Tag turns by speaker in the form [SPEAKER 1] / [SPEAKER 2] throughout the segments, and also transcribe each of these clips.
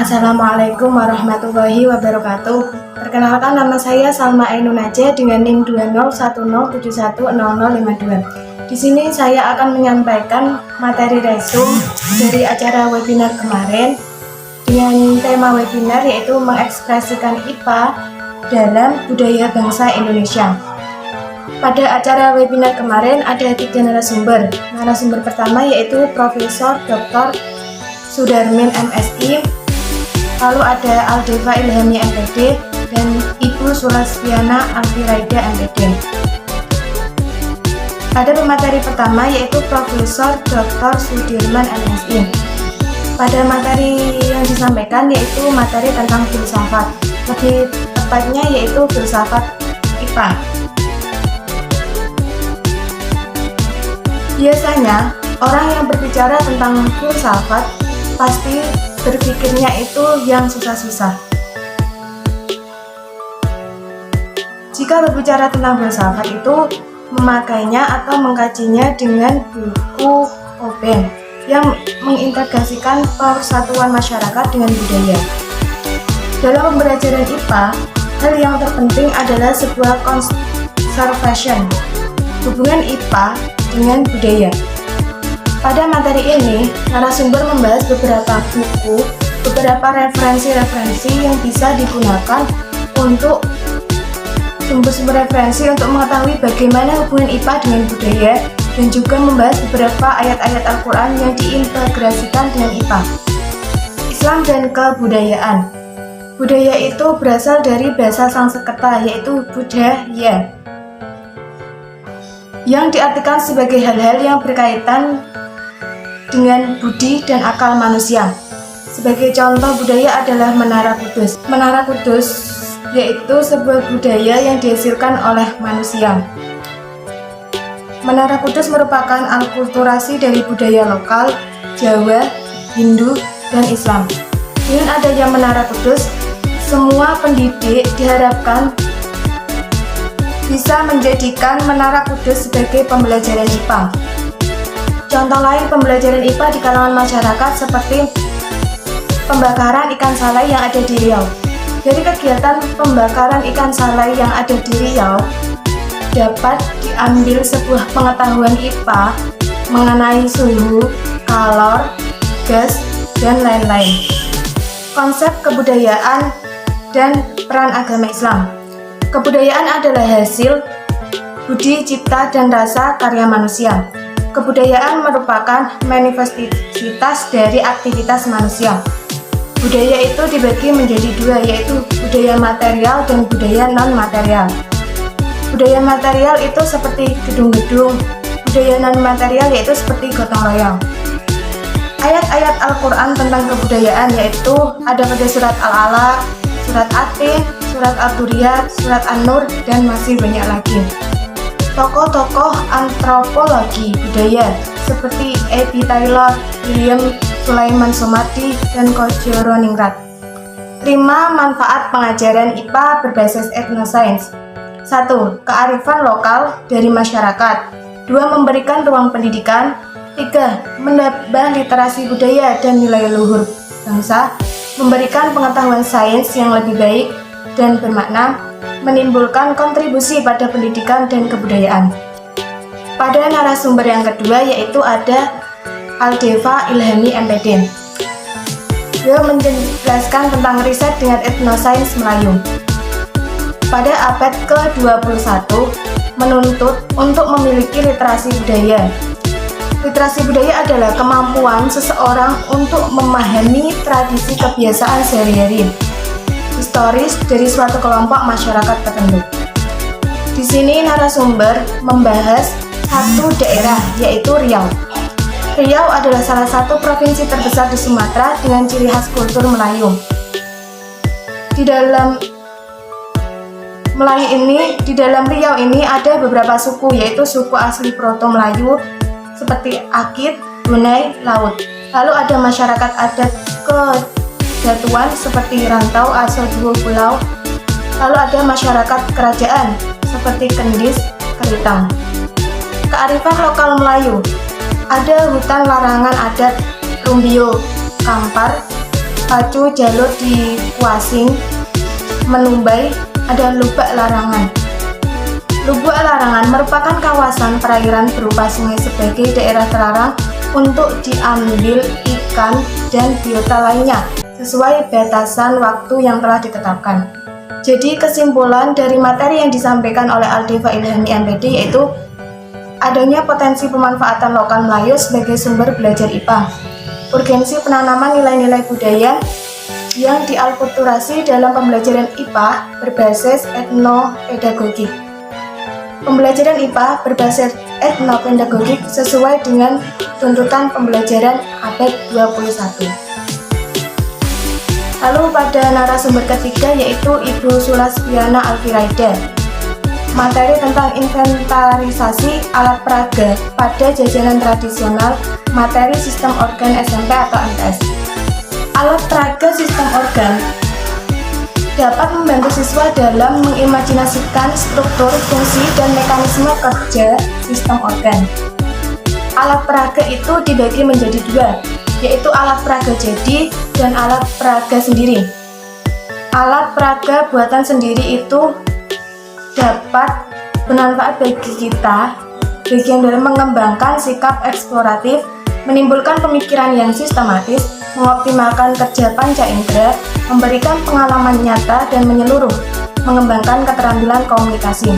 [SPEAKER 1] Assalamualaikum warahmatullahi wabarakatuh. Perkenalkan, nama saya Salma Ainun Najah dengan NIM 2010710052. Di sini saya akan menyampaikan materi resume dari acara webinar kemarin dengan tema webinar yaitu mengekspresikan IPA dalam budaya bangsa Indonesia. Pada acara webinar kemarin ada 3 narasumber. Narasumber pertama yaitu Profesor Dr. Sudarmin MSI, lalu ada Aldeva Ilhami MPD, dan Ibu Sulasviana Alfiraida MPD. Pada pemateri pertama yaitu Profesor Dr. Sudirman MSI. Pada materi yang disampaikan yaitu materi tentang filsafat, lebih tepatnya yaitu filsafat IPA. Biasanya orang yang berbicara tentang filsafat pasti berpikirnya itu yang susah-susah. Jika berbicara tentang filsafat itu memakainya atau mengkajinya dengan buku Oben yang mengintegrasikan persatuan masyarakat dengan budaya. Dalam pembelajaran IPA, hal yang terpenting adalah sebuah conservation, hubungan IPA dengan budaya. Pada materi ini, narasumber membahas beberapa buku, beberapa referensi-referensi yang bisa digunakan untuk sumber-sumber referensi untuk mengetahui bagaimana hubungan IPA dengan budaya, dan juga membahas beberapa ayat-ayat Al-Quran yang diintegrasikan dengan IPA. Islam dan kebudayaan. Budaya itu berasal dari bahasa Sanskerta yaitu budaya, yang diartikan sebagai hal-hal yang berkaitan dengan budi dan akal manusia. Sebagai contoh budaya adalah Menara Kudus. Menara Kudus yaitu sebuah budaya yang dihasilkan oleh manusia. Menara Kudus merupakan alkulturasi dari budaya lokal Jawa, Hindu, dan Islam. Dengan adanya Menara Kudus, semua pendidik diharapkan bisa menjadikan Menara Kudus sebagai pembelajaran IPA. Contoh lain pembelajaran IPA di kalangan masyarakat seperti pembakaran ikan salai yang ada di Riau. Dari kegiatan pembakaran ikan salai yang ada di Riau, dapat diambil sebuah pengetahuan IPA mengenai suhu, kalor, gas, dan lain-lain. Konsep kebudayaan dan peran agama Islam. Kebudayaan adalah hasil budi, cipta, dan rasa karya manusia. Kebudayaan merupakan manifestasitas dari aktivitas manusia. Budaya itu dibagi menjadi dua, yaitu budaya material dan budaya non-material. Budaya material itu seperti gedung-gedung, budaya non-material yaitu seperti gotong royong. Ayat-ayat Al-Quran tentang kebudayaan yaitu ada pada surat Al-Alaq, surat At-Tin, surat Al-Duriyat, surat An-Nur, dan masih banyak lagi. Tokoh-tokoh antropologi budaya seperti E.B. Taylor, William Sulaiman Somadi, dan Kojoro Ningrat. 5 manfaat pengajaran IPA berbasis etnosains. 1. Kearifan lokal dari masyarakat. 2. Memberikan ruang pendidikan. 3. Menambah literasi budaya dan nilai luhur bangsa. Memberikan pengetahuan sains yang lebih baik dan bermakna. Menimbulkan kontribusi pada pendidikan dan kebudayaan. Pada narasumber yang kedua yaitu ada Aldeva Ilhami MPD. Beliau menjelaskan tentang riset dengan etnosains Melayu. Pada abad ke-21 menuntut untuk memiliki literasi budaya. Literasi budaya adalah kemampuan seseorang untuk memahami tradisi kebiasaan sehari-hari historis dari suatu kelompok masyarakat tertentu. Di sini narasumber membahas satu daerah yaitu Riau. Riau adalah salah satu provinsi terbesar di Sumatera dengan ciri khas kultur Melayu. Di dalam Riau ini ada beberapa suku yaitu suku asli Proto Melayu seperti Akit, Bunai, Laut. Lalu ada masyarakat adat Kedatuan seperti Rantau, Aso, Duo, Pulau. Lalu ada masyarakat kerajaan seperti Kendis, Keritang. Kearifan lokal Melayu. Ada hutan larangan adat Rumbio, Kampar, pacu jalur di Kuasing, Menumbai, ada Lubak Larangan. Lubuk Larangan merupakan kawasan perairan berupa sungai sebagai daerah terlarang untuk diambil ikan dan biota lainnya sesuai batasan waktu yang telah ditetapkan. Jadi kesimpulan dari materi yang disampaikan oleh Aldiva Ilhami MPD yaitu adanya potensi pemanfaatan lokal Melayu sebagai sumber belajar IPA, urgensi penanaman nilai-nilai budaya yang dialkulturasi dalam pembelajaran IPA berbasis etnopedagogik. Pembelajaran IPA berbasis etnopedagogik sesuai dengan tuntutan pembelajaran abad 21. Lalu pada narasumber ketiga yaitu Ibu Sulasviana Alfiraida. Materi tentang inventarisasi alat peraga pada jajanan tradisional, materi sistem organ SMP atau MTS. Alat peraga sistem organ dapat membantu siswa dalam mengimajinasikan struktur, fungsi, dan mekanisme kerja sistem organ. Alat peraga itu dibagi menjadi dua, yaitu alat peraga jadi dan alat peraga sendiri. Alat peraga buatan sendiri itu dapat bermanfaat bagi kita, bagian dalam mengembangkan sikap eksploratif, menimbulkan pemikiran yang sistematis, mengoptimalkan kerja panca indera, memberikan pengalaman nyata dan menyeluruh, mengembangkan keterampilan komunikasi.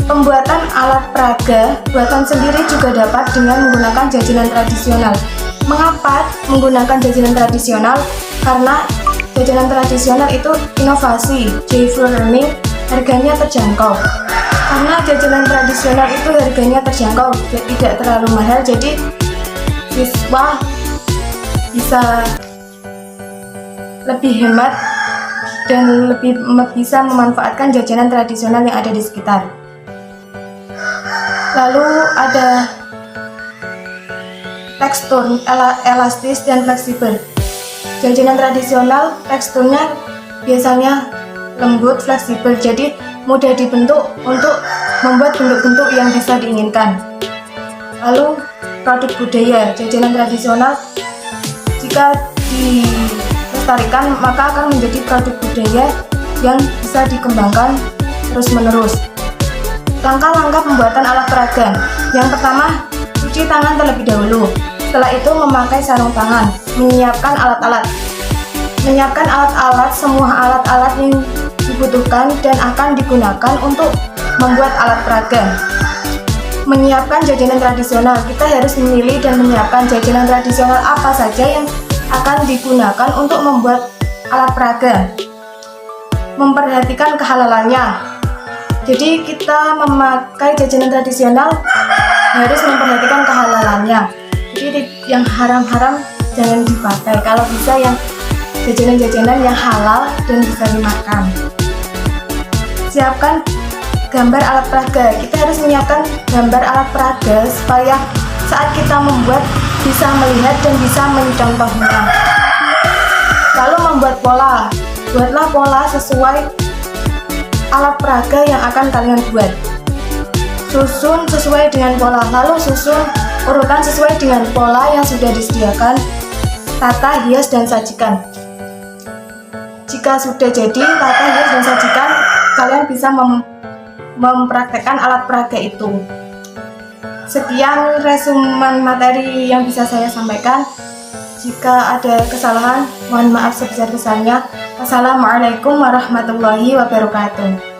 [SPEAKER 1] Pembuatan alat peraga buatan sendiri juga dapat dengan menggunakan jajanan tradisional. Mengapa menggunakan jajanan tradisional? Karena jajanan tradisional itu inovasi, joyful learning, harganya terjangkau. Karena jajanan tradisional itu harganya terjangkau, tidak terlalu mahal, jadi siswa bisa lebih hemat dan lebih bisa memanfaatkan jajanan tradisional yang ada di sekitar. Lalu ada tekstur elastis dan fleksibel. Jajanan tradisional teksturnya biasanya lembut, fleksibel, jadi mudah dibentuk untuk membuat bentuk-bentuk yang bisa diinginkan. Lalu produk budaya, jajanan tradisional jika dilestarikan maka akan menjadi produk budaya yang bisa dikembangkan terus-menerus. Langkah-langkah pembuatan alat peraga. Yang pertama, cuci tangan terlebih dahulu. Setelah itu memakai sarung tangan, menyiapkan alat-alat. Menyiapkan alat-alat, semua alat-alat yang dibutuhkan dan akan digunakan untuk membuat alat peraga. Menyiapkan jajanan tradisional, kita harus memilih dan menyiapkan jajanan tradisional apa saja yang akan digunakan untuk membuat alat peraga. Memperhatikan kehalalannya. Jadi kita memakai jajanan tradisional harus memperhatikan kehalalannya. Jadi yang haram-haram jangan dipakai. Kalau bisa yang jajanan-jajanan yang halal dan bisa dimakan. Siapkan gambar alat peraga. Kita harus menyiapkan gambar alat peraga supaya saat kita membuat bisa melihat dan bisa mencontohnya. Lalu membuat pola. Buatlah pola sesuai alat peraga yang akan kalian buat. Susun sesuai dengan pola. Lalu susun urutan sesuai dengan pola yang sudah disediakan. Tata, hias, dan sajikan. Jika sudah jadi tata, hias, dan sajikan, kalian bisa mempraktekkan alat peraga itu. Sekian resumen materi yang bisa saya sampaikan. Jika ada kesalahan, mohon maaf sebesar-besarnya. Wassalamualaikum warahmatullahi wabarakatuh.